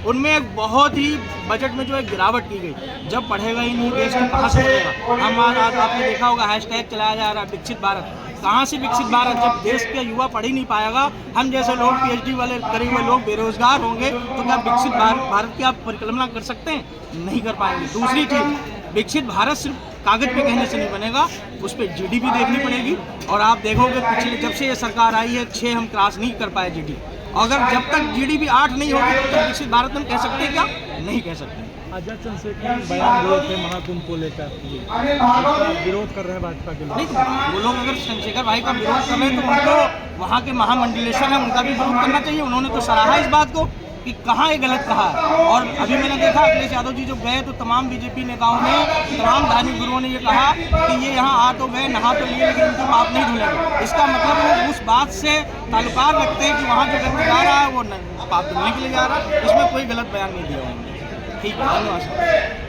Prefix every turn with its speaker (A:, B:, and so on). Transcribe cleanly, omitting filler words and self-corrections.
A: उनमें एक बहुत ही बजट में जो है गिरावट की गई। जब पढ़ेगा ही नहीं देश तो कहाँ से पढ़ेगा। हम आज आपने देखा होगा हैशटैग चलाया जा रहा है विकसित भारत। कहाँ से विकसित भारत, जब देश का युवा पढ़ ही नहीं पाएगा, हम जैसे लोग पीएचडी वाले करे हुए लोग बेरोजगार होंगे, तो क्या विकसित भारत की आप परिकल्पना कर सकते हैं? नहीं कर पाएंगे। दूसरी चीज़, विकसित भारत सिर्फ कागज पे कहने से नहीं बनेगा, उस पर जीडीपी देखनी पड़ेगी। और आप देखोगे पिछले जब से ये सरकार आई है 6 हम क्रॉस नहीं कर पाए जीडीपी। अगर जब तक जीडीपी 8 नहीं होगी तब तक विकसित भारत हम कह सकते हैं क्या? नहीं कह सकते।
B: आजाद चंद्रशेखर बयान दिए थे महाकुंभ को लेकर, विरोध कर रहे हैं भाजपा के लोग।
A: नहीं तो वो लोग अगर चंद्रशेखर भाई का विरोध कर रहे हैं तो उनको वहाँ के महामंडलेश्वर हैं उनका भी विरोध करना चाहिए। उन्होंने तो सराहा इस बात को कि कहाँ ये गलत कहा है। और अभी मैंने देखा अखिलेश यादव जी जो गए तो तमाम बीजेपी नेताओं ने, तमाम धार्मिक गुरुओं ने ये कहा कि ये यहाँ आ तो गए, नहा तो लिए, लेकिन उनके पाप नहीं धुलेंगे। इसका मतलब वो उस बात से ताल्लुकात रखते हैं कि वहाँ जो व्यक्ति जा रहा है वो पाप धुलने के लिए जा रहा है। इसमें कोई गलत बयान नहीं दिया उन्होंने। ठीक है, धन्यवाद।